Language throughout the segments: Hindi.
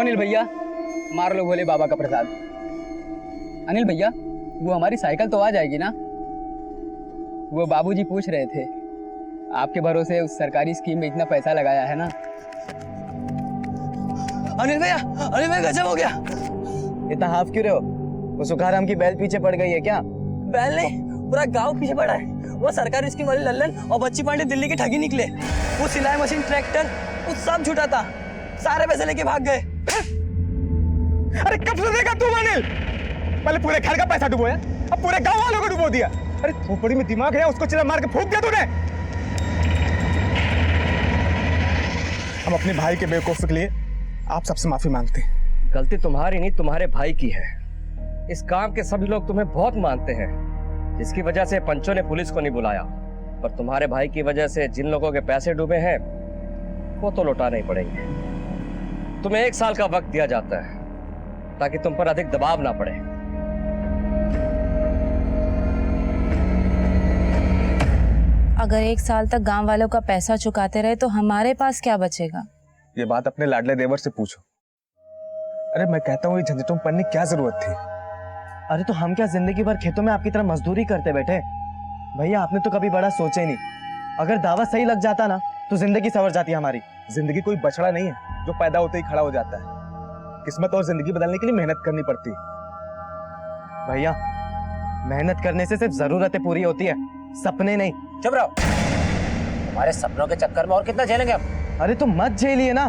अनिल भैया, मार लो भोले बाबा का प्रसाद। अनिल भैया, वो हमारी साइकिल तो आ जाएगी ना? वो बाबूजी पूछ रहे थे, आपके भरोसे उस सरकारी स्कीम में इतना पैसा लगाया है ना। अनिल भैया गजब हो गया। इतना हाफ क्यों रहे हो? वो सुखाराम की बैल पीछे पड़ गई है क्या? बैल नहीं, पूरा गांव पीछे पड़ा है। वो सरकारी स्कीम वाले लल्लन और बच्ची पांडे दिल्ली की ठगी निकले। वो सिलाई मशीन, ट्रैक्टर, वो सब छूटा था। सारे पैसे लेके भाग गए। अरे कब सुधरेगा तू अनिल? पहले पूरे घर का पैसा डुबोया, अब पूरे गांव वालों को डुबो दिया। अरे खोपड़ी में दिमाग है, उसको चिल्ला मार के फूंक दिया तूने। हम अपने भाई के बेवकूफी के लिए आप सबसे माफी मांगते हैं। गलती तुम्हारी नहीं, तुम्हारे भाई की है। इस काम के सभी लोग तुम्हें बहुत मानते हैं, जिसकी वजह से पंचों ने पुलिस को नहीं बुलाया। पर तुम्हारे भाई की वजह से जिन लोगों के पैसे डूबे हैं वो तो लौटाने ही पड़ेंगे। तुम्हें 1 साल का वक्त दिया जाता है ताकि तुम पर अधिक दबाव ना पड़े। अगर 1 साल तक गांव वालों का पैसा चुकाते रहे तो हमारे पास क्या बचेगा? ये बात अपने लाडले देवर से पूछो। अरे मैं कहता हूँ ये झंझटों में पड़ने की क्या जरूरत थी? अरे तो हम क्या जिंदगी भर खेतों में आपकी तरह मजदूरी करते बैठे? भैया आपने तो कभी बड़ा सोचा ही नहीं। अगर दावा सही लग जाता ना तो जिंदगी संवर जाती हमारी। जिंदगी कोई बछड़ा नहीं है जो पैदा होते ही खड़ा हो जाता है। किस्मत और जिंदगी बदलने के लिए मेहनत करनी पड़ती है। भैया मेहनत करने से सिर्फ जरूरतें पूरी होती है, सपने नहीं। चुप रहो, तुम्हारे सपनों के चक्कर में और कितना झेलेंगे हम? अरे तो मत झेलिए ना।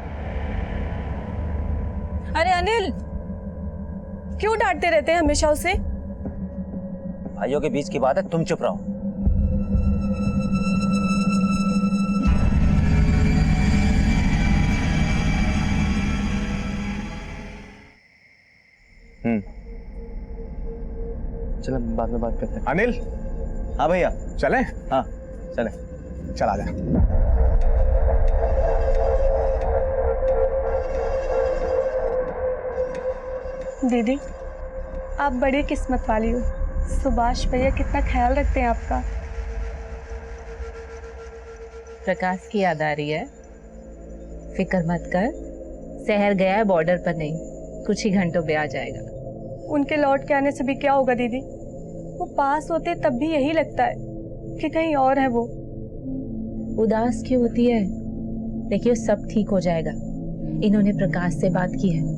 अरे अनिल, क्यों डांटते रहते हैं हमेशा उसे? भाइयों के बीच की बात है, तुम चुप रहो। चलो बाद में बात करते हैं। अनिल, हाँ भैया। चले? हाँ चले। चला जा। दीदी, आप बड़ी किस्मत वाली हो। सुभाष भैया कितना ख्याल रखते हैं आपका। प्रकाश की याद आ रही है? फिक्र मत कर, शहर गया है, बॉर्डर पर नहीं, कुछ ही घंटों में आ जाएगा। उनके लौट के आने से भी क्या होगा दीदी? वो पास होते तब भी यही लगता है कि कहीं और है वो। उदास क्यों होती है? देखिए सब ठीक हो जाएगा। इन्होंने प्रकाश से बात की है।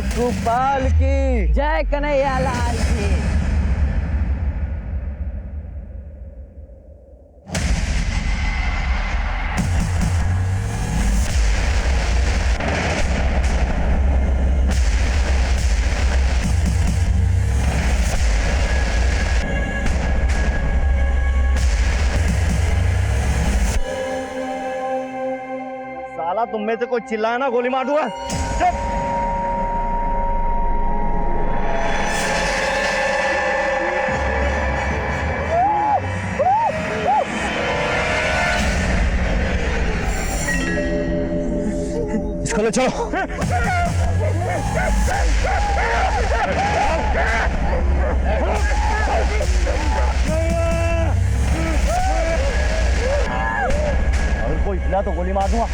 गोपाल की जय कन्हैया लाल की। साला तुम में से कोई चिल्लाए ना गोली मार दूंगा। इसको ले चलो। अगर कोई हिला तो गोली मार दूंगा।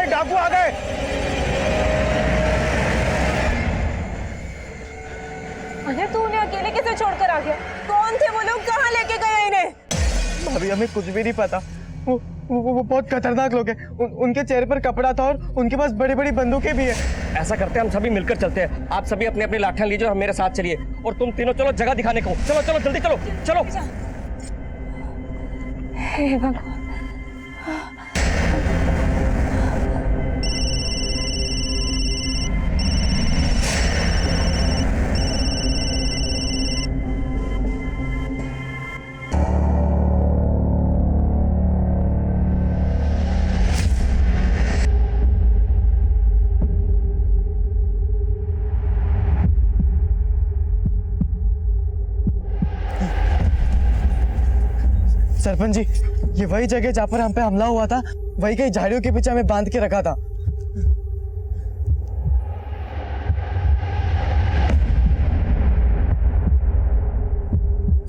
भाई डाकू आ गए। अरे तू उन्हें अकेले कैसे छोड़कर आ गया? कौन थे वो लोग, कहाँ लेके गए इन्हें? अभी हमें कुछ भी नहीं पता। वो बहुत खतरनाक लोग हैं। उनके चेहरे पर कपड़ा था और उनके पास बड़ी बड़ी बंदूकें भी हैं। ऐसा करते हैं, हम सभी मिलकर चलते हैं। आप सभी अपनी अपनी लाठियां लीजिए और मेरे साथ चलिए, और तुम तीनों चलो जगह दिखाने को। चलो चलो जल्दी चलो चलो। हे भगवान। सरपंच जी, ये वही जगह जहाँ पर हम पे हमला हुआ था, वही कई झाड़ियों के पीछे हमें बांध के रखा था।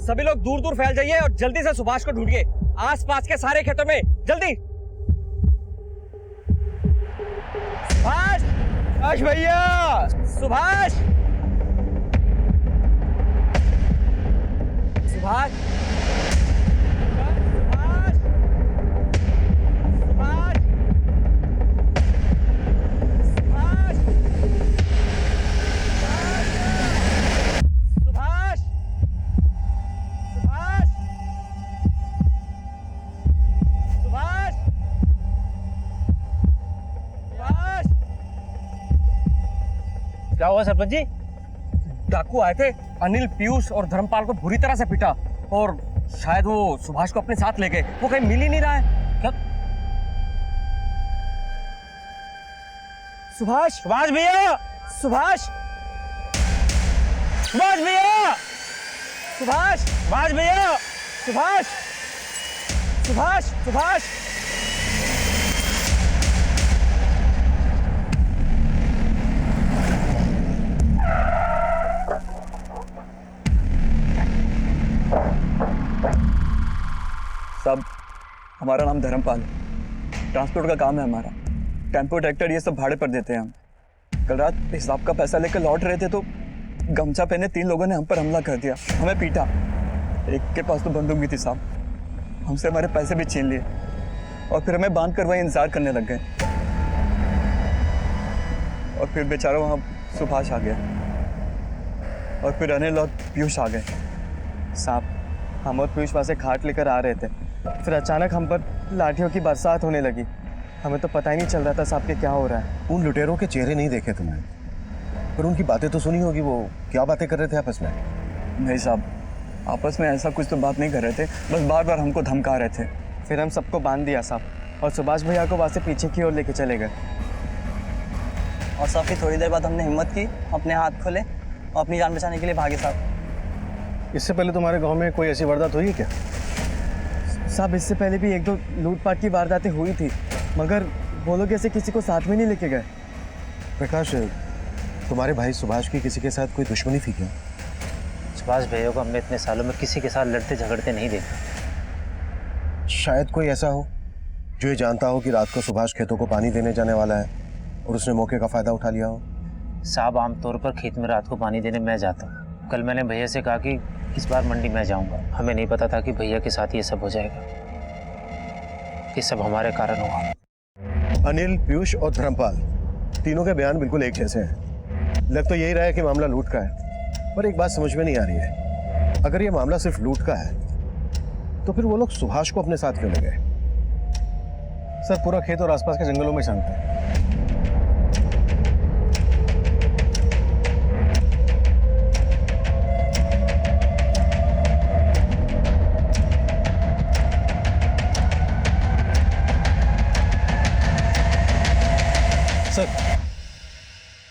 सभी लोग दूर दूर फैल जाइए और जल्दी से सुभाष को ढूंढिए, आसपास के सारे खेतों में, जल्दी। सुभाष, सुभाष भैया, सुभाष, सुभाष, क्या हुआ सरपंच जी? डाकू आए थे, अनिल, पीयूष और धर्मपाल को बुरी तरह से पीटा, और शायद वो सुभाष को अपने साथ ले गए। वो कहीं मिल ही नहीं रहा है। क्या? सुभाष, सुभाष भैया, सुभाष, सुभाष भैया, सुभाष, सुभाष भैया, सुभाष, सुभाष, सुभाष। साहब, हमारा नाम धर्मपाल है, ट्रांसपोर्ट का काम है हमारा। टेम्पो, ट्रैक्टर ये सब भाड़े पर देते हैं हम। कल रात हिसाब का पैसा लेकर लौट रहे थे तो गमछा पहने 3 लोगों ने हम पर हमला कर दिया, हमें पीटा। एक के पास तो बंदूक भी थी साहब, हमसे हमारे पैसे भी छीन लिए और फिर हमें बांध कर वहीं इंतजार करने लग गए। और फिर बेचारा वहाँ सुभाष आ गया और फिर अनिल और पीयूष आ गए। साहब, हम और पीयूष वहाँ से खाट लेकर आ रहे थे, फिर अचानक हम पर लाठियों की बरसात होने लगी। हमें तो पता ही नहीं चल रहा था साहब कि क्या हो रहा है। उन लुटेरों के चेहरे नहीं देखे तुमने, पर उनकी बातें तो सुनी होगी। वो क्या बातें कर रहे थे आपस में? नहीं साहब, आपस में ऐसा कुछ तो बात नहीं कर रहे थे, बस बार बार हमको धमका रहे थे। फिर हम सबको बांध दिया साहब और सुभाष भैया को वहाँ से पीछे की ओर लेके चले गए। और साहब फिर थोड़ी देर बाद हमने हिम्मत की, अपने हाथ खोले और अपनी जान बचाने के लिए भागे साहब। इससे पहले तुम्हारे गांव में कोई ऐसी वारदात हुई है क्या? साहब, इससे पहले भी 1-2 लूटपाट की वारदातें हुई थी, मगर वो लोग ऐसे किसी को साथ में नहीं लेके गए। प्रकाश, तुम्हारे भाई सुभाष की किसी के साथ कोई दुश्मनी थी क्या? सुभाष भैया को हमने इतने सालों में किसी के साथ लड़ते झगड़ते नहीं देखा। शायद कोई ऐसा हो जो ये जानता हो कि रात को सुभाष खेतों को पानी देने जाने वाला है और उसने मौके का फायदा उठा लिया हो। साहब, आमतौर पर खेत में रात को पानी देने मैं जाता हूँ। कल मैंने भैया से कहा कि इस बार मंडी मैं जाऊँगा। हमें नहीं पता था कि भैया के साथ ये सब हो जाएगा। ये सब हमारे कारण हुआ। अनिल, पीयूष और धर्मपाल, तीनों के बयान बिल्कुल एक जैसे हैं। लग तो यही रहा है कि मामला लूट का है, पर एक बात समझ में नहीं आ रही है। अगर ये मामला सिर्फ लूट का है तो फिर वो लोग सुभाष को अपने साथ क्यों ले गए? सर, पूरा खेत और आसपास के जंगलों में शांत है।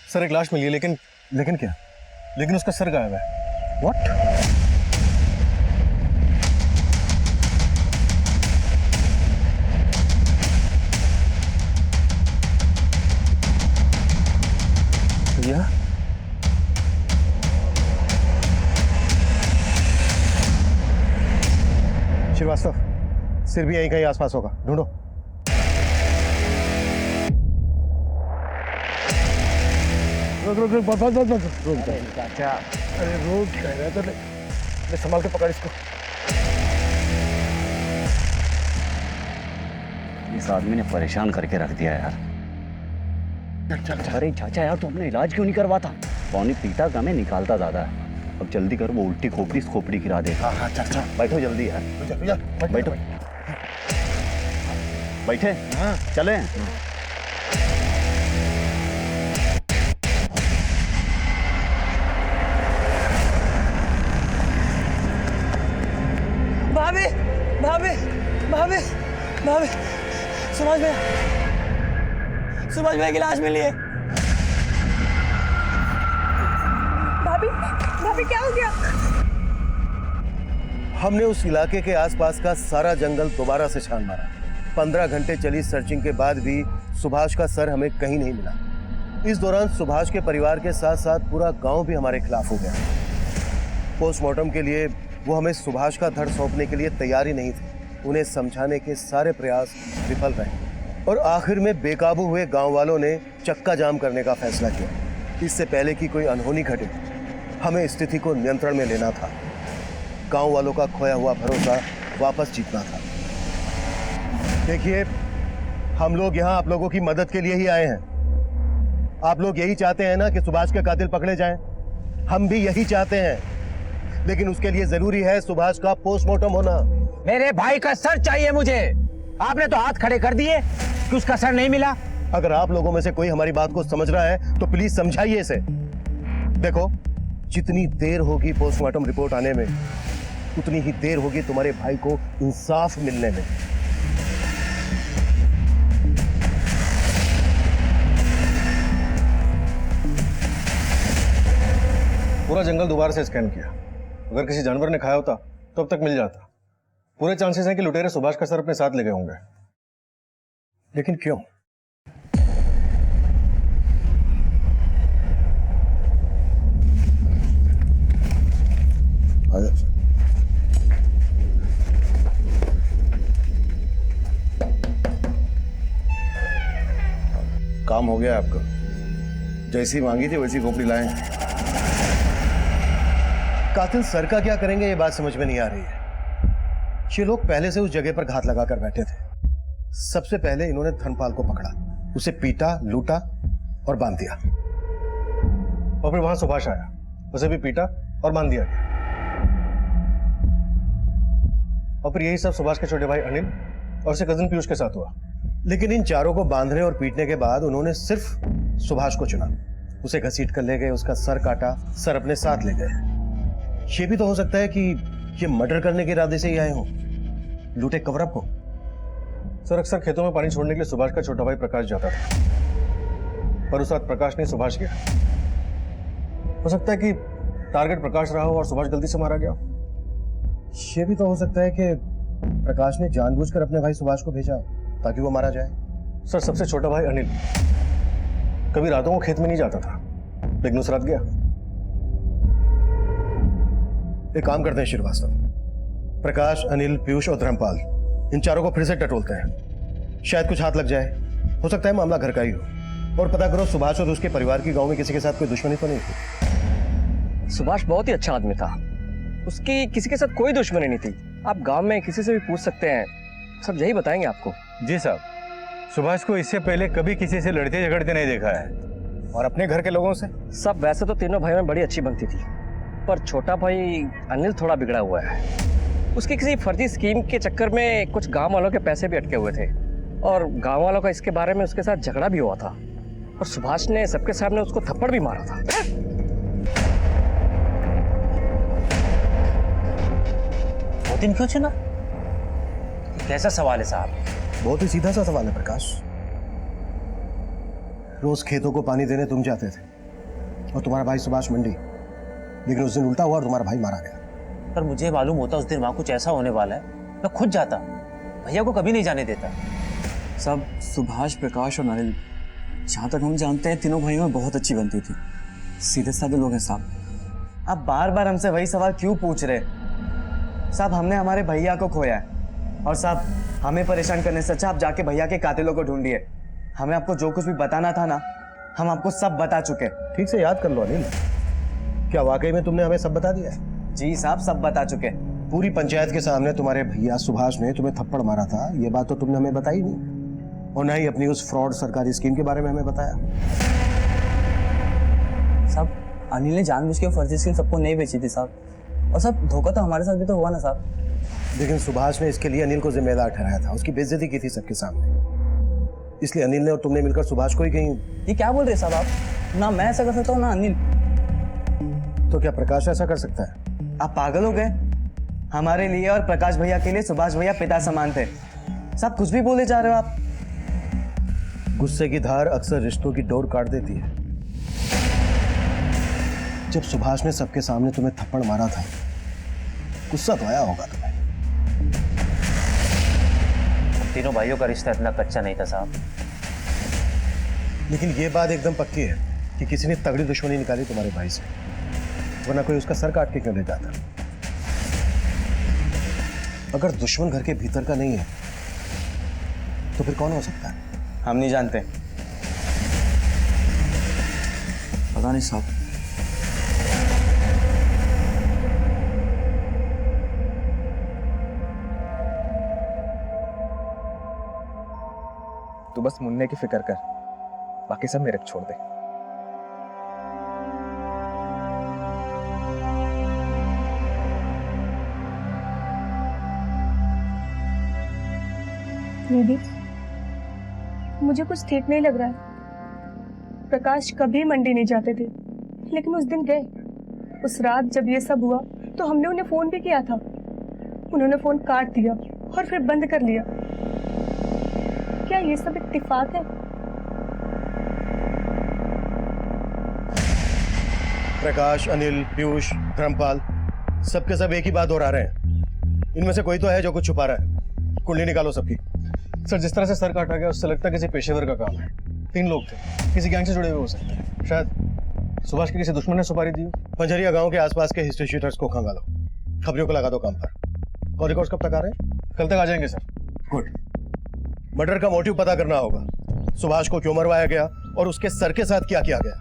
सर, एक लाश मिली है, लेकिन क्या? लेकिन उसका सर गायब है। व्हाट? भैया, श्रीवास्तव, सिर भी यहीं कहीं आसपास होगा, ढूंढो। रुक रुक रुक बस बस बस बस रुक चाचा अरे रुक कह रहा था ले संभाल के पकड़ इसको। इस आदमी ने परेशान करके रख दिया यार। अरे चाचा यार तो अपने इलाज क्यों नहीं करवाता? पानी पीता कम है, निकालता ज्यादा है। अब जल्दी कर, वो उल्टी खोपड़ी गिरा देगा। हाँ चल बैठो जल्दी यार, बैठो बैठे। हाँ चले। भाभी भाभी भाभी भाभी सुभाष भैया की लाश मिली है। भाभी भाभी क्या हो गया? हमने उस इलाके के आसपास का सारा जंगल दोबारा से छान मारा। 15 घंटे चली सर्चिंग के बाद भी सुभाष का सर हमें कहीं नहीं मिला। इस दौरान सुभाष के परिवार के साथ साथ पूरा गांव भी हमारे खिलाफ हो गया। पोस्टमार्टम के लिए वो हमें सुभाष का धड़ सौंपने के लिए तैयार ही नहीं थे। उन्हें समझाने के सारे प्रयास विफल रहे और आखिर में बेकाबू हुए गांव वालों ने चक्का जाम करने का फैसला किया। इससे पहले कि कोई अनहोनी घटे, हमें स्थिति को नियंत्रण में लेना था। गांव वालों का खोया हुआ भरोसा वापस जीतना था। देखिए, हम लोग यहाँ आप लोगों की मदद के लिए ही आए हैं। आप लोग यही चाहते हैं ना कि सुभाष के कातिल पकड़े जाएं? हम भी यही चाहते हैं, लेकिन उसके लिए जरूरी है सुभाष का पोस्टमार्टम होना। मेरे भाई का सर चाहिए मुझे। आपने तो हाथ खड़े कर दिए कि उसका सर नहीं मिला। अगर आप लोगों में से कोई हमारी बात को समझ रहा है तो प्लीज समझाइए इसे। देखो, जितनी देर होगी पोस्टमार्टम रिपोर्ट आने में, उतनी ही देर होगी तुम्हारे भाई को इंसाफ मिलने में। पूरा जंगल दोबारा से स्कैन किया। अगर किसी जानवर ने खाया होता तो अब तक मिल जाता। पूरे चांसेस हैं कि लुटेरे सुभाष का सर अपने साथ ले गए होंगे। लेकिन क्यों? काम हो गया आपका। जैसी मांगी थी वैसी खोपड़ी लाए। कातिल सर का क्या करेंगे ये बात समझ में नहीं आ रही है। ये लोग पहले से उस जगह पर घात लगाकर बैठे थे। सबसे पहले इन्होंने धर्मपाल को पकड़ा, उसे पीटा, लूटा और बांध दिया। और फिर वहां सुभाष आया, उसे भी पीटा और बांध दिया गया। और फिर यही सब सुभाष के छोटे भाई अनिल और उसके कजिन पीयूष के साथ हुआ। लेकिन इन चारों को बांधने और पीटने के बाद उन्होंने सिर्फ सुभाष को चुना। उसे घसीट कर ले गए, उसका सर काटा, सर अपने साथ ले गए। ये भी तो हो सकता है कि ये मर्डर करने के इरादे से ही आए हों, लूटे कवरअप को। सर, अक्सर खेतों में पानी छोड़ने के लिए सुभाष का छोटा भाई प्रकाश जाता था, पर उस रात प्रकाश ने सुभाष किया। हो सकता है कि टारगेट प्रकाश रहा हो और सुभाष गलती से मारा गया। ये भी तो हो सकता है कि प्रकाश ने जानबूझकर अपने भाई सुभाष को भेजा ताकि वो मारा जाए। सर, सबसे छोटा भाई अनिल कभी रातों को खेत में नहीं जाता था, लेकिन उस रात गया। एक काम करते हैं श्रीवास्तव, प्रकाश, अनिल, पीयूष और धर्मपाल, इन चारों को फिर से टटोलते हैं। शायद कुछ हाथ लग जाए। हो सकता है मामला घर का ही हो। और पता करो सुभाष और उसके परिवार की गांव में किसी के साथ कोई दुश्मनी तो नहीं थी। सुभाष बहुत ही अच्छा आदमी था, उसकी किसी के साथ कोई दुश्मनी नहीं थी। आप गांव में किसी से भी पूछ सकते हैं, सब यही बताएंगे आपको। जी साहब, सुभाष को इससे पहले कभी किसी से लड़ते झगड़ते नहीं देखा है। और अपने घर के लोगों से? सब वैसे तो तीनों भाइयों में बड़ी अच्छी बनती थी, पर छोटा भाई अनिल थोड़ा बिगड़ा हुआ है। उसकी किसी फर्जी स्कीम के चक्कर में कुछ गांव वालों के पैसे भी अटके हुए थे और गांव वालों का इसके बारे में उसके साथ झगड़ा भी हुआ था और सुभाष ने सबके सामने उसको थप्पड़ भी मारा था। वो दिन क्यों चुना? कैसा सवाल है साहब? बहुत ही सीधा सा सवाल है प्रकाश। रोज खेतों को पानी देने तुम जाते थे और तुम्हारा भाई सुभाष मंडी, लेकिन उस दिन उल्टा हुआ और तुम्हारा भाई मारा गया। पर मुझे मालूम होता उस दिन वहां कुछ ऐसा होने वाला है, मैं खुद जाता, भैया को कभी नहीं जाने देता। सब सुभाष, प्रकाश और अनिल, जहाँ तक हम जानते हैं तीनों भाइयों में बहुत अच्छी बनती थी। सीधे साधे लोग हैं साहब। आप बार बार हमसे वही सवाल क्यों पूछ रहे? साहब, हमने हमारे भैया को खोया है और साहब हमें परेशान करने से अच्छा आप जाके भैया के कातिलों को ढूंढिए। हमें आपको जो कुछ भी बताना था ना, हम आपको सब बता चुके। ठीक से याद कर लो अनिल, क्या वाकई में तुमने हमें सब बता दिया है? जी साहब, सब बता चुके। पूरी पंचायत के सामने तुम्हारे भैया सुभाष ने तुम्हें थप्पड़ मारा था, ये बात तो तुमने हमें बताई नहीं, और ना ही अपनी उस फ्रॉड सरकारी स्कीम के बारे में हमें बताया। साहब अनिल ने जानबूझ के फर्जी स्कीम सबको नहीं बेची थी साहब, और साहब धोखा तो हमारे साथ भी तो हुआ ना साहब। लेकिन सुभाष ने इसके लिए अनिल को जिम्मेदार ठहराया था, उसकी बेइज्जती की थी सबके सामने, इसलिए अनिल ने और तुमने मिलकर सुभाष को ही कहीं। ये क्या बोल रहे साहब आप? ना मैं ऐसा कर सकता हूँ ना अनिल। तो क्या प्रकाश ऐसा कर सकता है? आप पागल हो गए? हमारे लिए और प्रकाश भैया के लिए सुभाष भैया पिता समान थे। सब कुछ भी बोले जा रहे हो आप। गुस्से की धार अक्सर रिश्तों की डोर काट देती है। जब सुभाष ने सबके सामने तुम्हें थप्पड़ मारा था, गुस्सा तो आया होगा तुम्हें। तीनों भाइयों का रिश्ता इतना कच्चा नहीं था साहब। लेकिन ये बात एकदम पक्की है कि किसी ने तगड़ी दुश्मनी निकाली तुम्हारे भाई से, वरना कोई उसका सर काट के क्यों ले जाता? अगर दुश्मन घर के भीतर का नहीं है तो फिर कौन हो सकता है? हम नहीं जानते। पता नहीं साहब। तू बस मुन्ने की फिक्र कर, बाकी सब मेरे पे छोड़ दे। दीदी, मुझे कुछ ठीक नहीं लग रहा है। प्रकाश कभी मंडी नहीं जाते थे, लेकिन उस दिन गए। उस रात जब ये सब हुआ तो हमने उन्हें फोन भी किया था। उन्होंने फोन काट दिया और फिर बंद कर लिया। क्या ये सब इत्तेफाक है? प्रकाश, अनिल, पीयूष, धर्मपाल, सबके सब एक ही बात दोहरा रहे हैं। इनमें से कोई तो है जो कुछ छुपा रहा है। कुंडली निकालो सबकी। सर, जिस तरह से सर काटा गया उससे लगता है किसी पेशेवर का काम है। 3 लोग थे, किसी गैंग से जुड़े हुए हो सकते हैं। शायद सुभाष के किसी दुश्मन ने सुपारी दी हो। पंजरिया गांव के आसपास के हिस्ट्री शीटर्स को खंगालो, खबरियों को लगा दो काम पर। और रिकॉर्ड्स कब तक आ रहे हैं? कल तक आ जाएंगे सर। गुड। मर्डर का मोटिव पता करना होगा। सुभाष को क्यों मरवाया गया और उसके सर के साथ क्या किया गया।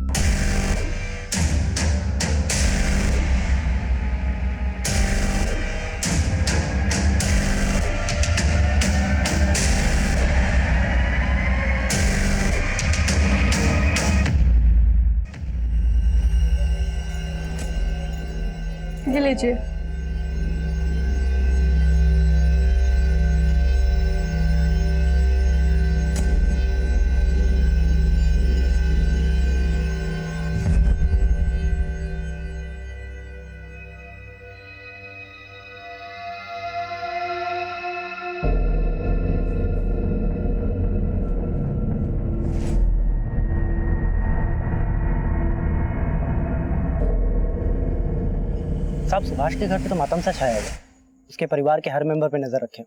ये लीजिए। साहब, सुभाष के घर पे तो मातम सा छाया हुआ। उसके परिवार के हर मेंबर पे नजर रखे,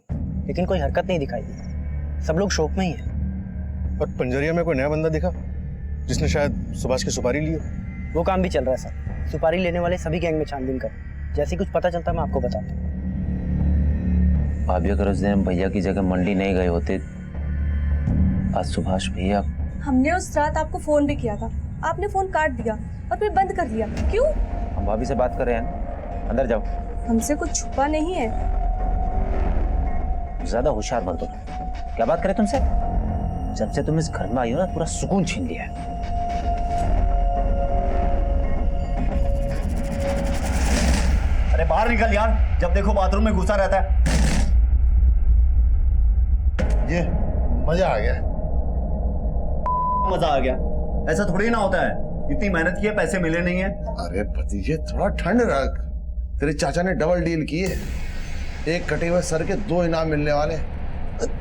लेकिन कोई हरकत नहीं दिखाई दी। सब लोग शोक में ही हैं। और पंजरिया में कोई नया बंदा दिखा जिसने शायद सुभाष की सुपारी ली हो? वो काम भी चल रहा है सर। सुपारी लेने वाले सभी गैंग में छानबीन कर, जैसे कुछ पता चलता मैं आपको बताता हूँ। भाभी, अगर उस दिन हम भैया की जगह मंडी नहीं गए होते, आज सुभाष भैया। हमने उस रात आपको फोन भी किया था, आपने फोन काट दिया और फिर बंद कर दिया। क्यों? हम भाभी से बात कर रहे हैं। अंदर जाओ। हमसे कुछ छुपा नहीं है। ज्यादा होशियार मत बनो। क्या बात करें तुमसे? जब से तुम इस घर में आई हो ना, पूरा सुकून छीन लिया है। अरे बाहर निकल यार, जब देखो बाथरूम में घुसा रहता है। ये मजा आ गया। मजा आ गया? ऐसा थोड़ी ना होता है। इतनी मेहनत की है, पैसे मिले नहीं है। अरे भतीजे, थोड़ा ठंड रख। तेरे चाचा ने डबल डील की है। एक कटे हुए सर के 2 इनाम मिलने वाले।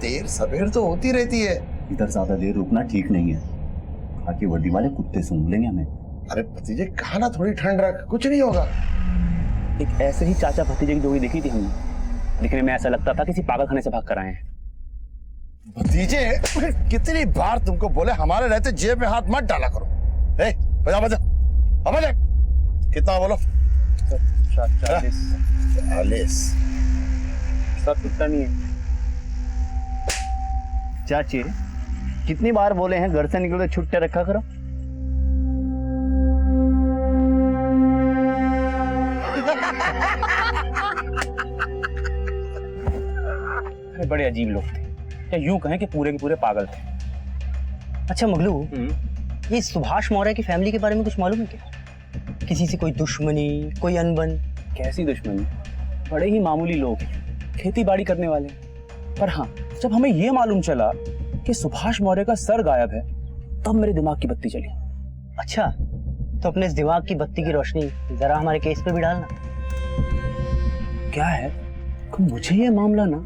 देर सवेर तो होती रहती है। इधर ज्यादा देर रुकना ठीक नहीं है, खाकी वर्दी वाले कुत्ते सूंघ लेंगे हमें। अरे भतीजे, कहा ना थोड़ी ठंड रख, कुछ नहीं होगा। एक ऐसे ही चाचा भतीजे की जोड़ी देखी थी हमने। दिखने में ऐसा लगता था किसी पागल खाने से भाग कर आए हैं। भतीजे, कितनी बार तुमको बोले हमारे रहते जेब में हाथ मत डाला करो। ए, बजा बजा, बजा। कितना बोलो? 40। सब इतना नहीं है। चाची, कितनी बार बोले हैं घर से निकलो तो छुट्टे रखा करो। शायद बड़े अजीब लोग थे, या यूं कहें कि पूरे के पूरे पागल थे। अच्छा मगलू, ये सुभाष मौर्य की फैमिली के बारे में कुछ मालूम है क्या? किसी से कोई दुश्मनी, कोई अनबन? कैसी दुश्मनी, बड़े ही मामूली लोग हैं, खेती बाड़ी करने वाले। पर हाँ, जब हमें ये मालूम चला कि सुभाष मौर्य का सर गायब है, तब मेरे दिमाग की बत्ती चली। अच्छा, तो अपने इस दिमाग की बत्ती की रोशनी जरा हमारे केस पे भी डालना। क्या है कि मुझे ये मामला ना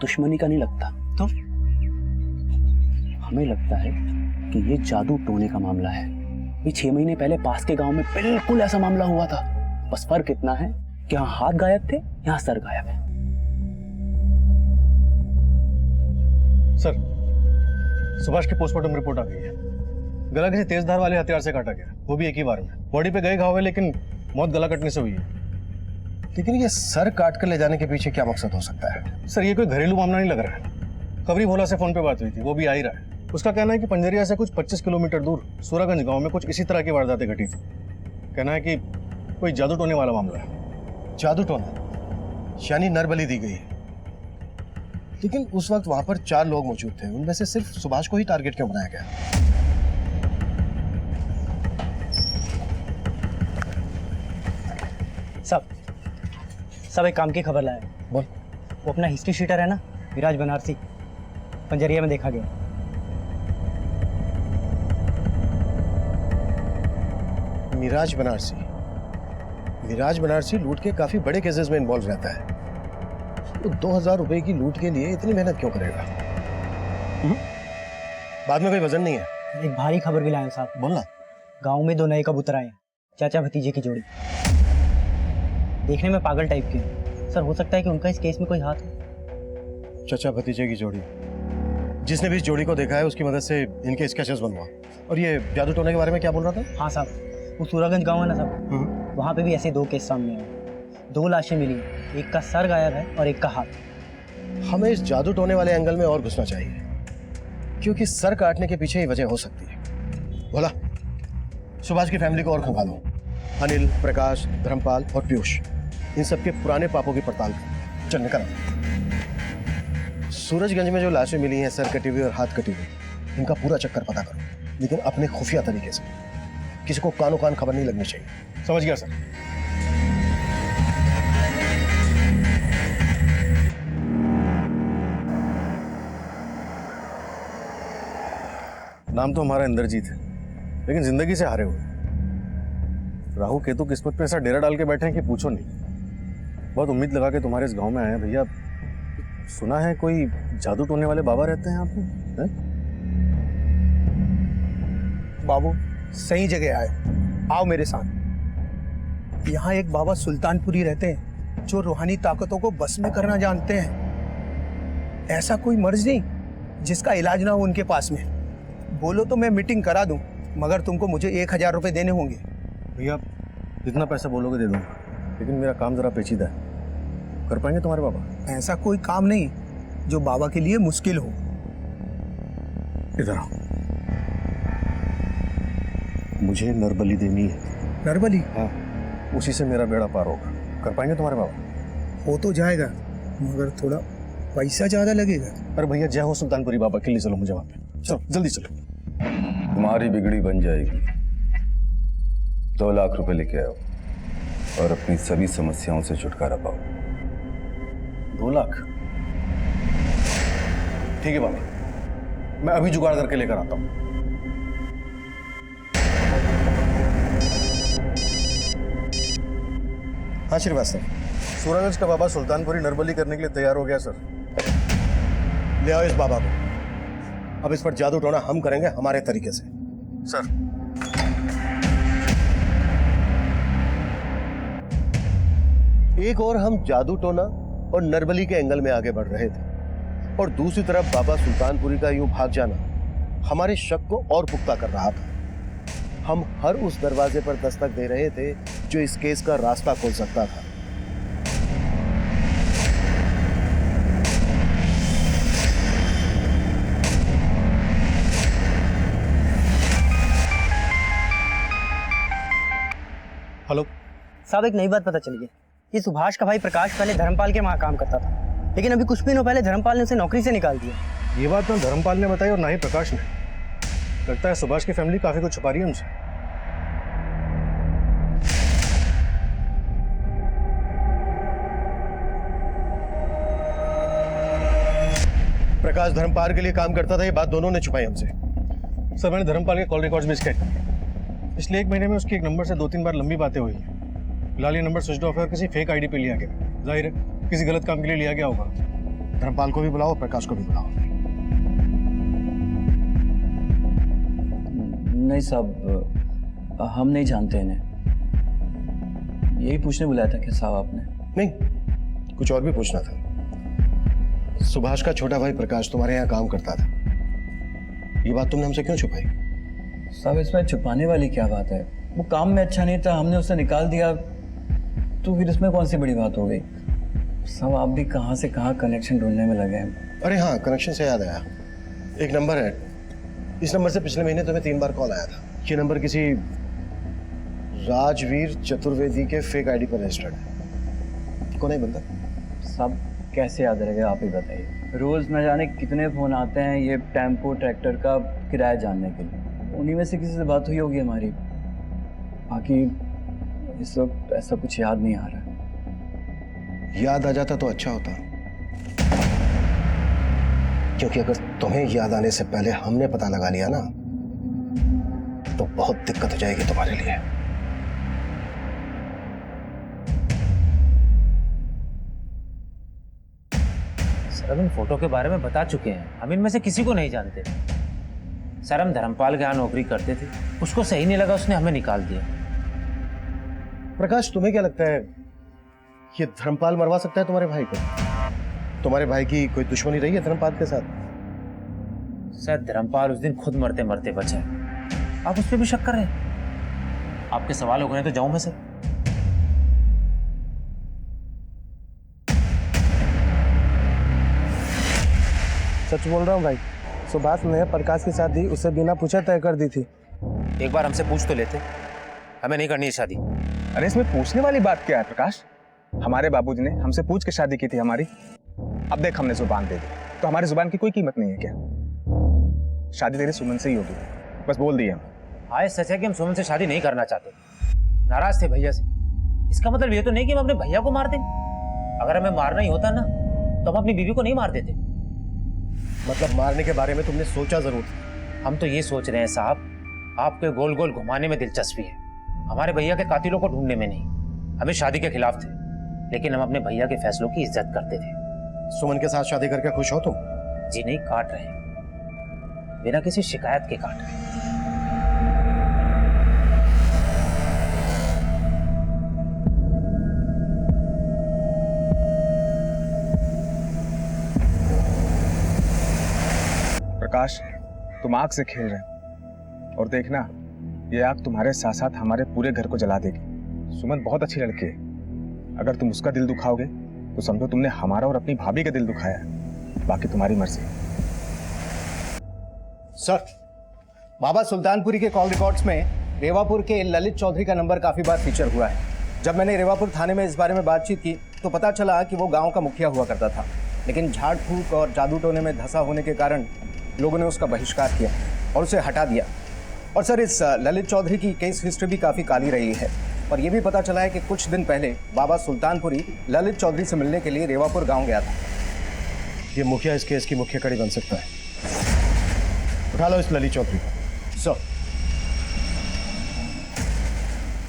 दुश्मनी का नहीं लगता। तो हमें लगता है कि ये जादू टोने का मामला है। ये 6 महीने पहले पास के गांव में बिल्कुल ऐसा मामला हुआ था। बस फर्क इतना है कि यहाँ हाथ गायब थे, यहाँ सर गायब है। सर, सुभाष की पोस्टमार्टम रिपोर्ट आ गई है। गला किसी तेज धार वाले हथियार से काटा गया, वो भी एक ही बार में। बॉडी पे गए घाव है, लेकिन मौत गला कटने से हुई है। लेकिन ये सर काट कर ले जाने के पीछे क्या मकसद हो सकता है? सर, ये कोई घरेलू मामला नहीं लग रहा है। खबरी भोला से फोन पे बात हुई थी, वो भी आ ही रहा है। उसका कहना है कि पंजरिया से कुछ 25 किलोमीटर दूर सूरागंज गांव में कुछ इसी तरह की वारदातें घटी थी। कहना है कि कोई जादू टोने वाला मामला है। जादू टोना यानी नरबली दी गई है। लेकिन उस वक्त वहां पर 4 लोग मौजूद थे, उनमें से सिर्फ सुभाष को ही टारगेट क्यों बनाया गया? सब एक काम की खबर लाया। बोल। वो अपना हिस्ट्री शीटर है ना, विराज बनारसी, पंजरिया में देखा गया। मिराज बनारसी। मिराज बनारसी लूट के काफी बड़े केसेस में इन्वॉल्व रहता है। तो 2000 रुपए की लूट के लिए इतनी मेहनत क्यों करेगा? बाद में कोई वजन नहीं है। एक भारी खबर भी लाया साहब। बोलना। गांव में 2 नए कबूतर आए हैं, चाचा भतीजे की जोड़ी। देखने में पागल टाइप के हैं। सर, हो सकता है कि उनका इस केस में कोई हाथ हो। चाचा भतीजे की जोड़ी। जिसने भी इस जोड़ी को देखा है उसकी मदद से इनके स्केचेस बनवा। और ये जादू टोने के बारे में क्या बोल रहा था? हाँ साहब, वो सूरागंज गांव है ना साहब, वहाँ पे भी ऐसे 2 केस सामने आए। 2 लाशें मिली हैं, एक का सर गायब है और एक का हाथ। हमें इस जादू टोने वाले एंगल में और घुसना चाहिए, क्योंकि सर काटने के पीछे ही वजह हो सकती है। बोला, सुभाष की फैमिली को और खंगालो। अनिल, प्रकाश, धर्मपाल और पीयूष, इन सबके पुराने पापों की पड़ताल कर। चल निकल। सूरजगंज में जो लाशें मिली हैं, सर कटी हुई और हाथ कटी हुई, इनका पूरा चक्कर पता करो, लेकिन अपने खुफिया तरीके से। किसी को कानो कान खबर नहीं लगनी चाहिए। समझ गया सर। नाम तो हमारा इंद्रजीत है, लेकिन जिंदगी से हारे हुए। राहु केतु किस्मत पे ऐसा डेरा डाल के बैठे हैं कि पूछो नहीं। बहुत उम्मीद लगा के तुम्हारे इस गांव में आए हैं भैया। सुना है कोई जादू टोने वाले बाबा रहते हैं आप में? बाबू सही जगह आए, आओ मेरे साथ। यहाँ एक बाबा सुल्तानपुरी रहते हैं जो रूहानी ताकतों को बस में करना जानते हैं। ऐसा कोई मर्ज नहीं जिसका इलाज ना हो उनके पास में। बोलो तो मैं मीटिंग करा दूं, मगर तुमको मुझे 1000 रुपये देने होंगे। भैया जितना पैसा बोलोगे दे दूंगा, लेकिन मेरा काम जरा पेचीदा है। कर पाएंगे तुम्हारे बाबा? ऐसा कोई काम नहीं जो बाबा के लिए मुश्किल हो। इधर आओ। मुझे नरबली देनी है। नरबली? हाँ, उसी से मेरा बेड़ा पार होगा। कर पाएंगे तुम्हारे बाबा? हो तो जाएगा, मगर थोड़ा पैसा ज्यादा लगेगा। अरे भैया, जय हो सुल्तानपुरी बाबा के लिए। चलो मुझे वहां पे, चलो जल्दी चलो। तुम्हारी बिगड़ी बन जाएगी। 2 लाख रुपए लेके आओ और अपनी सभी समस्याओं से छुटकारा पाओ। 2 लाख? ठीक है बाबा, मैं अभी जुगाड़ करके लेकर आता हूँ। हाँ श्रीवास्तव, सूरजगंज का बाबा सुल्तानपुरी नरबली करने के लिए तैयार हो गया सर। ले आओ इस बाबा को। अब इस पर जादू टोना हम करेंगे हमारे तरीके से। सर, एक और हम जादू टोना और नरबली के एंगल में आगे बढ़ रहे थे, और दूसरी तरफ बाबा सुल्तानपुरी का यूं भाग जाना हमारे शक को और पुख्ता कर रहा था। हम हर उस दरवाजे पर दस्तक दे रहे थे जो इस केस का रास्ता खोल सकता था। हेलो साहब, एक नई बात पता चली है। ये सुभाष का भाई प्रकाश पहले धर्मपाल के वहाँ काम करता था। लेकिन अभी कुछ दिनों पहले धर्मपाल ने उसे नौकरी से निकाल दिया। ये बात ना धर्मपाल ने बताई और ना ही प्रकाश ने। लगता है सुभाष की फैमिली काफी कुछ छुपा रही है हमसे। प्रकाश धर्मपाल के लिए काम करता था, ये बात दोनों ने छुपाई हमसे। सर मैंने धर्मपाल के कॉल रिकॉर्ड्स भी चेक किए। पिछले 1 महीने में उसके एक नंबर से 2-3 बार लंबी बातें हुई हैं। फिलहाल ये नंबर स्विच ऑफ है और किसी फेक आईडी पे लिया गया। जाहिर है किसी गलत काम के लिए लिया गया होगा। धर्मपाल को भी बुलाओ, प्रकाश को भी बुलाओ। नहीं साहब, हम नहीं जानते इन्हें। यही पूछने बुलाया था क्या साहब आपने? नहीं, कुछ और भी पूछना था। सुभाष का छोटा भाई प्रकाश तुम्हारे यहाँ काम करता था, ये बात तुमने हमसे क्यों छुपाई? साहब इसमें छुपाने वाली क्या बात है? वो काम में अच्छा नहीं था, हमने उसे निकाल दिया, तो फिर इसमें कौन सी बड़ी बात हो गई? साहब आप भी कहाँ से कहाँ कनेक्शन ढूंढने में लगे हैं। अरे हाँ, कनेक्शन से याद आया, एक नंबर है, इस नंबर से पिछले महीने तुम्हें 3 बार कॉल आया था। ये नंबर किसी राजवीर चतुर्वेदी के फेक आईडी पर रजिस्टर्ड है। कौन है बंदा? साहब कैसे याद रहेगा, आप ही बताइए। रोज न जाने कितने फोन आते हैं ये टेम्पो ट्रैक्टर का किराया जानने के लिए, उन्हीं में से किसी से बात हुई होगी हमारी। बाकी इस वक्त ऐसा कुछ याद नहीं आ रहा। याद आ जाता तो अच्छा होता, क्योंकि अगर तुम्हें याद आने से पहले हमने पता लगा लिया ना, तो बहुत दिक्कत हो जाएगी तुम्हारे लिए। सर हम इन फोटो के बारे में बता चुके हैं, हम इनमें से किसी को नहीं जानते। सर हम धर्मपाल के यहाँ नौकरी करते थे, उसको सही नहीं लगा, उसने हमें निकाल दिया। प्रकाश तुम्हें क्या लगता है ये धर्मपाल मरवा सकता है तुम्हारे भाई को? तुम्हारे भाई की कोई दुश्मनी रही है धर्मपाल के साथ? सर धर्मपाल उस दिन खुद मरते मरते बचा है, आप उस पर भी शक कर रहे हैं? आपके सवाल हो गए तो जाऊं मैं सर? सच बोल रहा हूँ भाई, सुभाष ने प्रकाश की शादी उससे बिना पूछे तय कर दी थी। एक बार हमसे पूछ तो लेते, हमें नहीं करनी है शादी। अरे इसमें पूछने वाली बात क्या है प्रकाश? हमारे बाबूजी ने हमसे पूछ के शादी की थी हमारी। अब देख हमने जुबान दे दी तो हमारी जुबान की कोई कीमत नहीं है क्या? शादी तेरी सुमन से ही होगी, बस बोल दिए हम। हाँ सच है कि हम सुमन से शादी नहीं करना चाहते, नाराज थे भैया से। इसका मतलब ये तो नहीं कि हम अपने भैया को मार दें। अगर हमें मारना ही होता ना तो हम अपनी बीवी को नहीं मार देते। मतलब मारने के बारे में तुमने सोचा जरूर था? हम तो ये सोच रहे हैं साहब, आपके गोल गोल घुमाने में दिलचस्पी है, हमारे भैया के कातिलों को ढूंढने में नहीं। हमें शादी के खिलाफ थे, लेकिन हम अपने भैया के फैसलों की इज्जत करते थे। सुमन के साथ शादी करके खुश हो तुम? जी नहीं, काट रहे हैं, बिना किसी शिकायत के काट रहे हैं। प्रकाश तुम आग से खेल रहे हो, और देखना ये आग तुम्हारे साथ साथ हमारे पूरे घर को जला देगी। सुमन बहुत अच्छी लड़की है, अगर तुम उसका दिल दुखाओगे तो समझो तुमने हमारा और अपनी भाभी का दिल दुखाया है। बाकी तुम्हारी मर्जी। सर, बाबा सुल्तानपुरी के कॉल रिकॉर्ड्स में रेवापुर के ललित चौधरी का नंबर काफी बार फीचर हुआ है। जब मैंने रेवापुर थाने में इस बारे में बातचीत की तो पता चला कि वो गांव का मुखिया हुआ करता था, लेकिन झाड़ फूक और जादू टोने में धंसा होने के कारण लोगों ने उसका बहिष्कार किया और उसे हटा दिया। और सर इस ललित चौधरी की केस हिस्ट्री भी काफ़ी काली रही है, और ये भी पता चला है कि कुछ दिन पहले बाबा सुल्तानपुरी ललित चौधरी से मिलने के लिए रेवापुर गांव गया था। ये मुखिया इस केस की मुख्य कड़ी बन सकता है। उठा लो इस ललित चौधरी को। सर।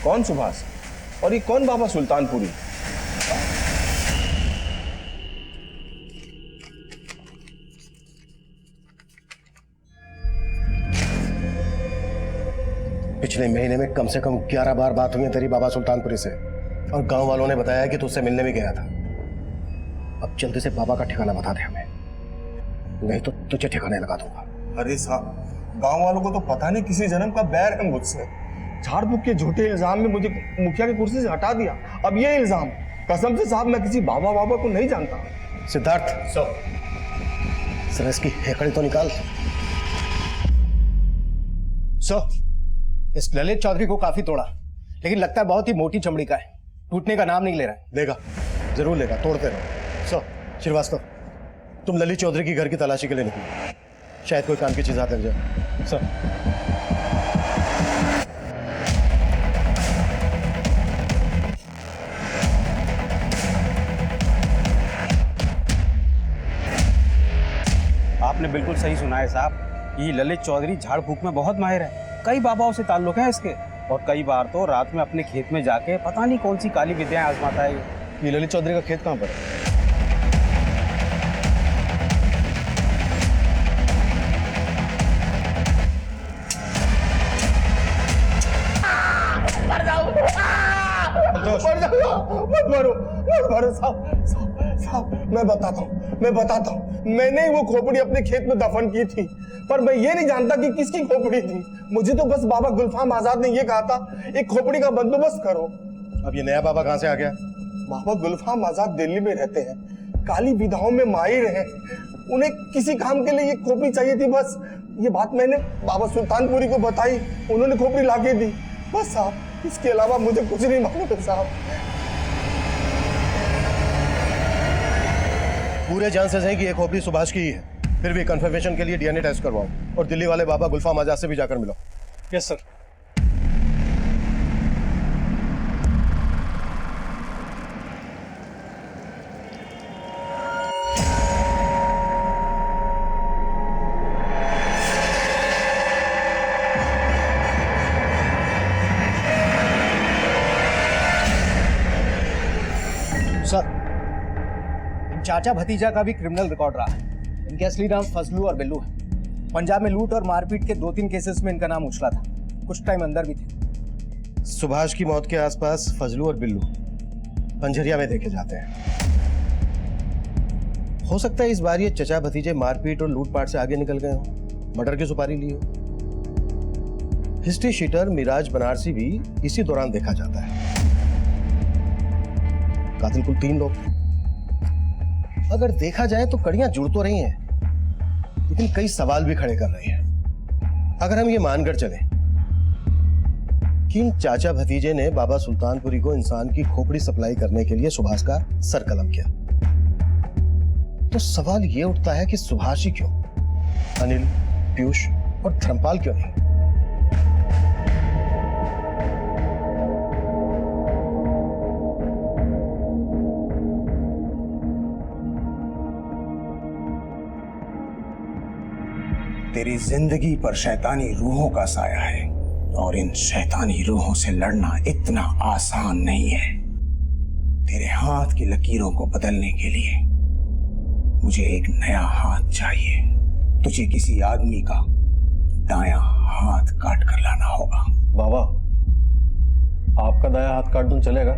कौन सुभाष और ये कौन बाबा सुल्तानपुरी? पिछले महीने में कम से कम 11 बार बात हुई है तेरी बाबा सुल्तानपुरी से, और गांव वालों ने बताया कि तू उससे मिलने भी गया था। अब जल्दी से बाबा का ठिकाना बता दे हमें, नहीं तो तुझे ठिकाने लगा दूंगा। अरे साहब, गांव वालों को तो पता नहीं किसी जन्म का बैर है मुझसे। झाड़ फूक के झूठे इल्जाम में मुझे मुखिया की कुर्सी से हटा दिया। अब ये इल्जाम, कसम से साहब मैं किसी बाबा को नहीं जानता। सिद्धार्थ सर इसकी हेकड़ी तो निकाल। सर, इस ललित चौधरी को काफी तोड़ा, लेकिन लगता है बहुत ही मोटी चमड़ी का है, टूटने का नाम नहीं ले रहा है। लेगा, जरूर लेगा, तोड़ते रहो। सर श्रीवास्तव, तुम ललित चौधरी की घर की तलाशी के लिए निकलो, शायद कोई काम की चीज हाथ लग जाए। सर। आपने बिल्कुल सही सुना है साहब। ये ललित चौधरी झाड़ फूक में बहुत माहिर है। कई बाबाओं से ताल्लुक है इसके, और कई बार तो रात में अपने खेत में जाके पता नहीं कौन सी काली विद्याएं आजमाता है। ये ललित चौधरी का खेत कहाँ पर है? मत मारो साहब, मैं बताता हूँ, मैंने ही वो खोपड़ी अपने खेत में दफन की थी, पर मैं ये नहीं जानता कि किसकी खोपड़ी थी। मुझे तो बस बाबा गुलफाम आजाद ने ये कहा था, एक खोपड़ी का बंदोबस्त करो। अब ये नया बाबा कहाँ से आ गया? बाबा गुलफाम आजाद दिल्ली में रहते हैं, काली विधाओं में माहिर हैं, उन्हें किसी काम के लिए ये खोपड़ी चाहिए थी। बस ये बात मैंने बाबा सुल्तानपुरी को बताई, उन्होंने खोपड़ी लाके दी। बस साहब, इसके अलावा मुझे कुछ नहीं मालूम साहब। पूरे चांसेस हैं कि ये खोपड़ी सुभाष की ही है। फिर भी कंफर्मेशन के लिए डीएनए टेस्ट करवाओ और दिल्ली वाले बाबा गुलफाम आजाद से भी जाकर मिलो। Yes sir. सर, इन चाचा भतीजा का भी क्रिमिनल रिकॉर्ड रहा है। इनके असली नाम फजलू और बिल्लू है। पंजाब में लूट और मारपीट के 2-3 केसेस में इनका नाम उछला था। कुछ टाइम अंदर भी थे। सुभाष की मौत के आसपास फजलू और बिल्लू पंजरिया में देखे जाते हैं। हो सकता है इस बार ये चचा भतीजे मारपीट और लूटपाट से आगे निकल गए हो, मर्डर की सुपारी ली हो। हिस्ट्री शीटर मिराज बनारसी भी इसी दौरान देखा जाता है। कातिल कुल 3 लोग थे। अगर देखा जाए तो कड़ियां जुड़ तो रही हैं, लेकिन कई सवाल भी खड़े कर रही हैं। अगर हम ये मानकर चलें कि इन चाचा भतीजे ने बाबा सुल्तानपुरी को इंसान की खोपड़ी सप्लाई करने के लिए सुभाष का सर कलम किया, तो सवाल ये उठता है कि सुभाष ही क्यों, अनिल, पीयूष और धर्मपाल क्यों नहीं? तेरी जिंदगी पर शैतानी रूहों का साया है, और इन शैतानी रूहों से लड़ना इतना आसान नहीं है। तेरे हाथ की लकीरों को बदलने के लिए मुझे एक नया हाथ चाहिए। तुझे किसी आदमी का दायां हाथ काट कर लाना होगा। बाबा, आपका दायां हाथ काट दूं चलेगा?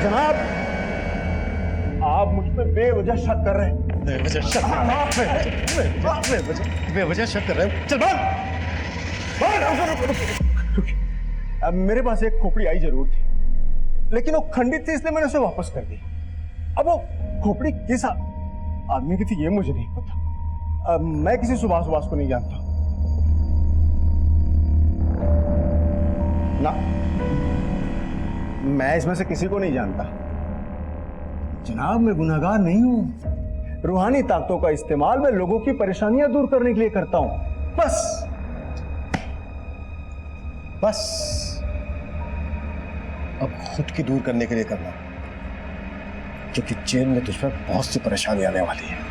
जनाब, आप मुझ पर बेवजह शक कर रहे हैं। बेवजह शक कर रहे हैं? चल भाग! अब मेरे पास एक खोपड़ी आई जरूर थी, लेकिन वो खंडित थी, इसलिए मैंने उसे वापस कर दी। अब वो खोपड़ी किस आदमी की थी ये मुझे नहीं पता। मैं किसी सुभाष को नहीं जानता ना, मैं इसमें से किसी को नहीं जानता। जनाब, मैं गुनहगार नहीं हूं। रूहानी ताकतों का इस्तेमाल मैं लोगों की परेशानियां दूर करने के लिए करता हूं। बस अब खुद की दूर करने के लिए करना, क्योंकि जेल में तुझ पर बहुत सी परेशानी आने वाली है।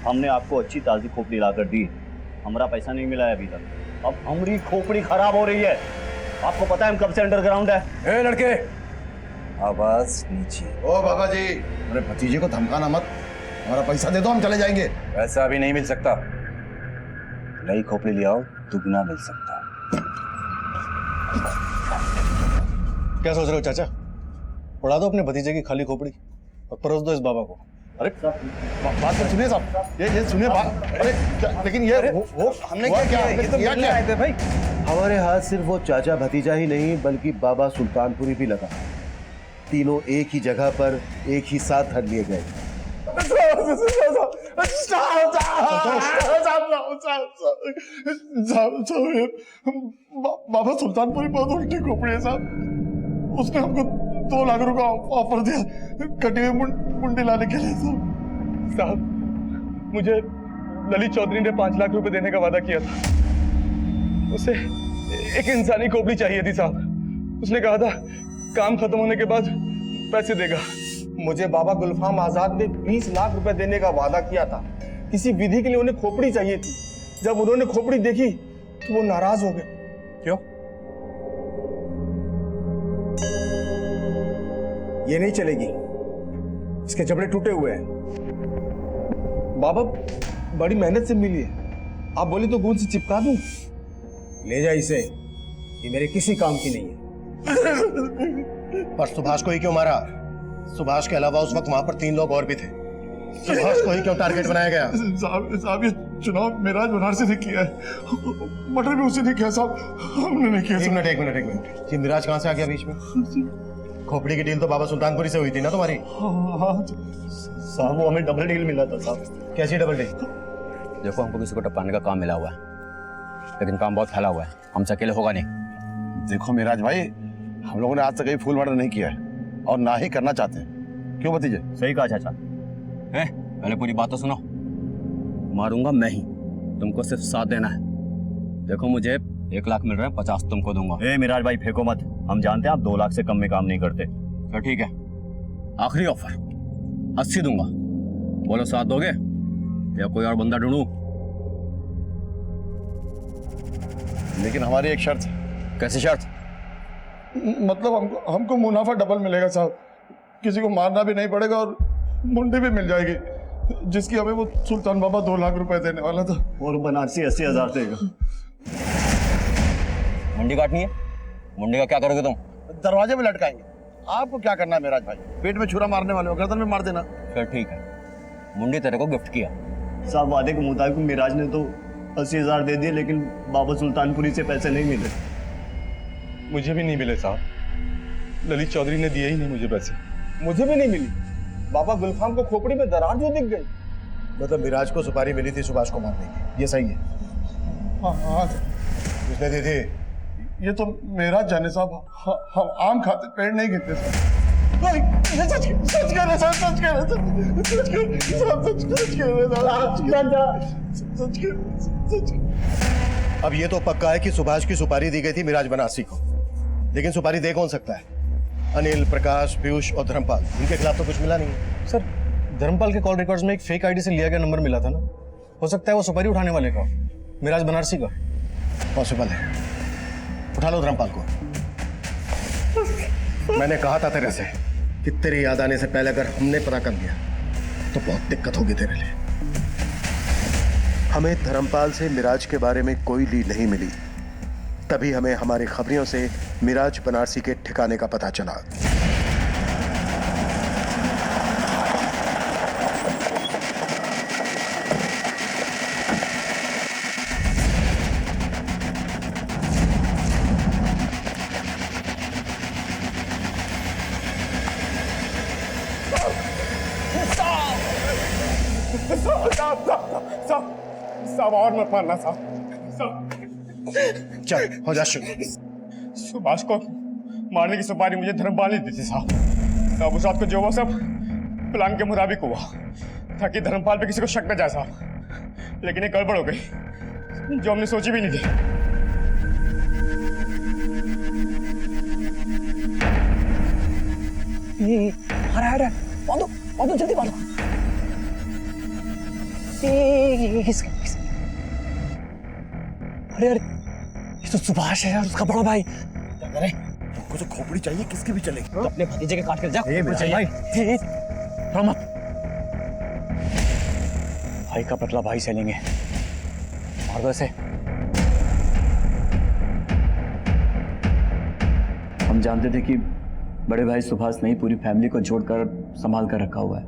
हमने आपको अच्छी ताजी खोपड़ी लाकर दी, हमारा पैसा नहीं मिला है अभी तक। अब हमारी खोपड़ी खराब हो रही है। आपको पता है हम कब से अंडरग्राउंड है। ए लड़के, आवाज नीचे। ओ बाबा जी, मेरे भतीजे को धमकाना मत। हमारा पैसा दे दो, हम चले जाएंगे। पैसा अभी नहीं मिल सकता, नई खोपड़ी ले आओ, दुगना मिल सकता है। क्या सोच रहे हो चाचा? उड़ा दो अपने भतीजे की खाली खोपड़ी और परोस दो इस बाबा को। अरे बात तो सुनिए साहब, ये सुनिए बात। अरे लेकिन ये वो हमने क्या आए थे भाई? हमारे हाथ सिर्फ वो चाचा भतीजा ही नहीं बल्कि बाबा सुल्तानपुरी भी लगा। तीनों एक ही जगह पर एक ही साथ धर लिए गए। बाबा सुल्तानपुरी बहुत उल्टी खोपड़ी है साहब। उसने हमको 2 लाख रुपए ऑफर दिया कटी हुई मुंडी लाने के लिए। साहब मुझे ललित चौधरी ने 5 लाख रुपए देने का वादा किया था। उसे एक इंसानी खोपड़ी चाहिए थी साहब। उसने कहा था काम खत्म होने के बाद पैसे देगा। मुझे बाबा गुलफाम आजाद ने 20 लाख रुपए देने का वादा किया था। किसी विधि के लिए उन्हें खोपड़ी चाहिए थी। जब उन्होंने खोपड़ी देखी तो वो नाराज हो गए। क्यों? ये नहीं चलेगी, इसके जबड़े टूटे हुए हैं। बाबा बड़ी मेहनत से मिली है, आप बोले तो गूंद से चिपका दूं। ले जा इसे, ये मेरे किसी काम की नहीं है। पर सुभाष को ही क्यों मारा? सुभाष के अलावा उस वक्त वहां पर 3 लोग और भी थे। सुभाष को ही क्यों टारगेट बनाया गया? साहब ये चुनाव मिराज बनारसी ने किया है, मर्डर भी उसी ने किया साहब, हमने नहीं किया। एक मिनट, ये मिराज कहाँ से आ गया बीच में? खोपड़ी की डील तो बाबा सुल्तानपुरी से हुई थी ना तुम्हारी? साहब वो हमें डबल डील मिला था साहब। कैसी डबल डील? देखो हमको किसी को टपकाने का काम मिला हुआ है, लेकिन काम बहुत फैला हुआ है, हमसे अकेले होगा नहीं। देखो मिराज भाई, हम लोगों ने आज तक कहीं फुल मर्डर नहीं किया है और ना ही करना चाहते हैं। क्यों भतीजे? सही कहा चाचा। पहले पूरी बात तो सुनो। मारूंगा मैं ही, तुमको सिर्फ साथ देना है। देखो मुझे 1 लाख मिल रहा है, 50 तुमको दूंगा। मिराज भाई फेंको मत, हम जानते हैं आप 2 लाख से कम में काम नहीं करते। तो ठीक है, आखिरी ऑफर 80 दूंगा। बोलो साथ दोगे या कोई और बंदा ढूंढूं? लेकिन हमारी एक शर्त। कैसी शर्त? मतलब हमको मुनाफा डबल मिलेगा साहब, किसी को मारना भी नहीं पड़ेगा और मुंडी भी मिल जाएगी, जिसकी हमें वो सुल्तान बाबा 2 लाख रुपए देने वाला था। और बनारसी 80,000 देगा। मुंडी काटनी है? मुंडी का क्या करोगे तुम? दरवाजे में लटकाएंगे। आपको क्या करना है मिराज भाई? पेट में छुरा मारने वाले हो, गर्दन में मार देना। फिर ठीक है, मुंडी तेरे को गिफ्ट किया। साहब वादे के मुताबिक मिराज ने तो 80,000 दे दिए, लेकिन बाबा सुल्तानपुरी से पैसे नहीं मिले। मुझे भी नहीं मिले साहब, ललित चौधरी ने दिए ही नहीं मुझे पैसे। मुझे भी नहीं मिली। बाबा गुलफाम को खोपड़ी में दरार जो दिख गई। मतलब मिराज को सुपारी मिली थी सुभाष को मारने की, ये सही है? हाँ किसने दी थी? ये तो मेरा जाने साहब, हम आम खाते पेड़ नहीं गिरते साहब। सच कह रहे साहब, सच कह रहे। अब ये तो पक्का है कि सुभाष की सुपारी दी गई थी मिराज बनारसी को, लेकिन सुपारी दे कौन सकता है? अनिल, प्रकाश, पीयूष और धर्मपाल, इनके खिलाफ तो कुछ मिला नहीं। सर धर्मपाल के कॉल रिकॉर्ड्स में एक फेक आईडी से लिया गया नंबर मिला था ना, हो सकता है वो सुपारी उठाने वाले का, मिराज बनारसी का। पॉसिबल है, उठा लो धर्मपाल को। मैंने कहा था तेरे से कि तेरी याद आने से पहले अगर हमने पता कर लिया तो बहुत दिक्कत होगी तेरे लिए। हमें धर्मपाल से मिराज के बारे में कोई लीड नहीं मिली, तभी हमें हमारी खबरियों से मिराज बनारसी के ठिकाने का पता चला। साहब और मत मारना साहब। चल हो जा शुरू। सुभाष को मारने की सुपारी मुझे धर्मपाल ने दी थी साहब। उस रात को जो वो सब प्लान के मुताबिक हुआ ताकि धर्मपाल पे किसी को शक न जाए साहब, लेकिन एक गड़बड़ हो गई जो हमने सोची भी नहीं थी। बांधो जल्दी बांधो। अरे ये तो सुभाष है यार, उसका बड़ा भाई। क्या करें? तुमको जो खोपड़ी चाहिए किसकी भी चलेगी। तो अपने भतीजे के काट कर जा। भाई मत। भाई का बदला भाई से लेंगे, मार दो इसे। हम जानते थे कि बड़े भाई सुभाष ने पूरी फैमिली को जोड़कर संभाल कर रखा हुआ है,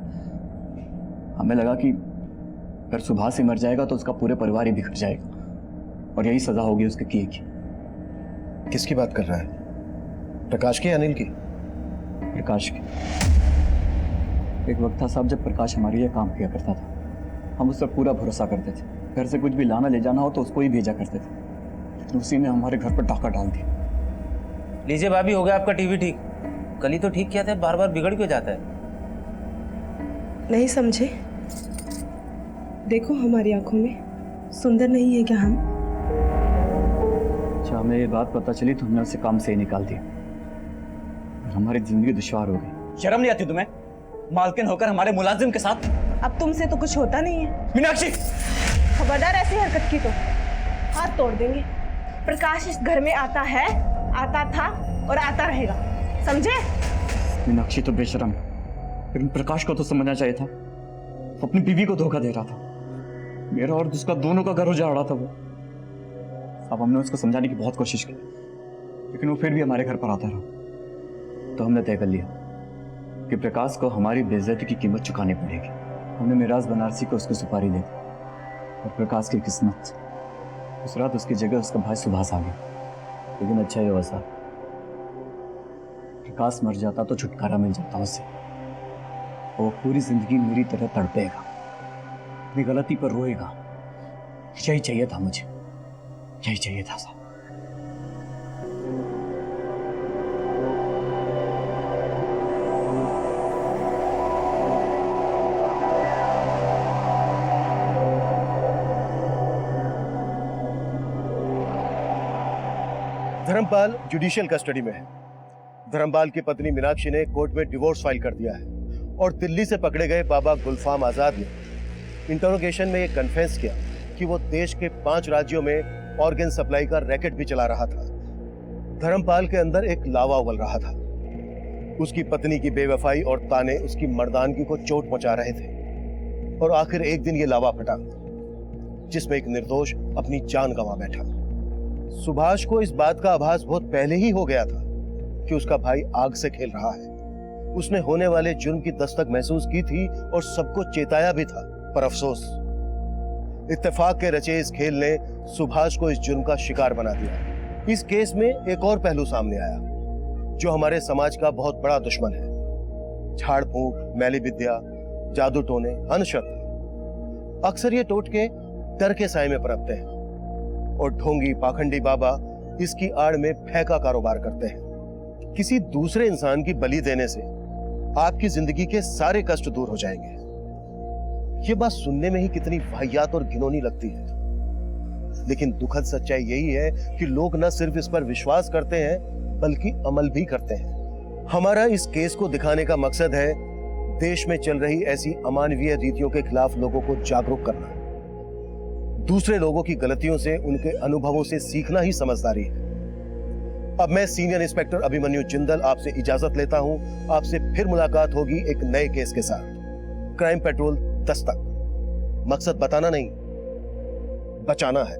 हमें लगा कि अगर सुभाष ही मर जाएगा तो उसका पूरे परिवार ही बिखर जाएगा और यही सजा होगी उसके किए की। किसकी बात कर रहा है? प्रकाश की, अनिल की? प्रकाश की। एक वक्त था साहब जब प्रकाश हमारे लिए काम किया करता था। हम उस पर पूरा भरोसा करते थे। घर से कुछ भी लाना ले जाना हो तो उसको ही भेजा करते थे, लेकिन उसी ने हमारे घर पर डाका डाल दिया। लीजिए भाभी, हो गया आपका टीवी ठीक। कल ही तो ठीक किया था, बार बार बिगड़ क्यों जाता है? नहीं समझे? देखो हमारी आंखों में सुंदर नहीं है क्या हम? अच्छा, हमें ये बात पता चली तो हमने उसे काम से ही निकाल दिया। हमारी जिंदगी दुश्वार हो गई। शर्म नहीं आती तुम्हें? मालकिन होकर हमारे मुलाजिम के साथ। अब तुमसे तो कुछ होता नहीं है। मीनाक्षी, खबरदार ऐसी हरकत की तो हाथ तोड़ देंगे। प्रकाश इस घर में आता है, आता था और आता रहेगा, समझे? मीनाक्षी तो बेशरम है, लेकिन प्रकाश को तो समझना चाहिए था। अपनी बीवी को धोखा दे रहा था। मेरा और उसका दोनों का घर उजाड़ रहा था वो। अब हमने उसको समझाने की बहुत कोशिश की, लेकिन वो फिर भी हमारे घर पर आता रहा। तो हमने तय कर लिया कि प्रकाश को हमारी बेइज्जती की कीमत चुकानी पड़ेगी। हमने मिराज बनारसी को उसको सुपारी दे दी और प्रकाश की किस्मत, उस रात उसकी जगह उसका भाई सुभाष आ गया। लेकिन अच्छा ही हुआ साहब, प्रकाश मर जाता तो छुटकारा मिल जाता उसे। वो पूरी जिंदगी मेरी तरह तड़पेगा, अपनी गलती पर रोएगा। यही चाहिए था मुझे, यही चाहिए था साहब। धर्मपाल जुडिशियल कस्टडी में है। धर्मपाल की पत्नी मीनाक्षी ने कोर्ट में डिवोर्स फाइल कर दिया है और दिल्ली से पकड़े गए बाबा गुलफाम आजाद ने इंटरोगेशन में ये कन्फेस किया कि वो देश के 5 राज्यों में ऑर्गन सप्लाई का रैकेट भी चला रहा था। धर्मपाल के अंदर एक लावा उबल रहा था। उसकी पत्नी की बेवफाई और ताने उसकी मर्दानगी को चोट पहुंचा रहे थे और आखिर एक दिन ये लावा फटा, जिसमें एक निर्दोष अपनी जान गंवा बैठा। सुभाष को इस बात का आभास बहुत पहले ही हो गया था कि उसका भाई आग से खेल रहा है। उसने होने वाले जुर्म की दस्तक महसूस की थी और सबको चेताया भी था, पर अफसोस इत्तेफाक के रचे इस खेल ने सुभाष को इस जुर्म का शिकार बना दिया। इस केस में एक और पहलू सामने आया जो हमारे समाज का बहुत बड़ा दुश्मन है। झाड़ फूंक, मैली विद्या, जादू टोने, अंधश्रद्धा। अक्सर ये टोटके डर के साए में पनपते हैं और ढोंगी पाखंडी बाबा इसकी आड़ में फैका कारोबार करते हैं। किसी दूसरे इंसान की बलि देने से आपकी जिंदगी के सारे कष्ट दूर हो जाएंगे। ये बात सुनने में ही कितनी वाहियात और घिनौनी लगती है, लेकिन दुखद सच्चाई यही है कि लोग न सिर्फ इस पर विश्वास करते हैं बल्कि अमल भी करते हैं। हमारा इस केस को दिखाने का मकसद है देश में चल रही ऐसी अमानवीय रीतियों के खिलाफ लोगों को जागरूक करना। दूसरे लोगों की गलतियों से, उनके अनुभवों से सीखना ही समझदारी है। अब मैं सीनियर इंस्पेक्टर अभिमन्यु जिंदल आपसे इजाजत लेता हूं। आपसे फिर मुलाकात होगी एक नए केस के साथ। Crime petrol Dastak. मकसद बताना नहीं, बचाना है।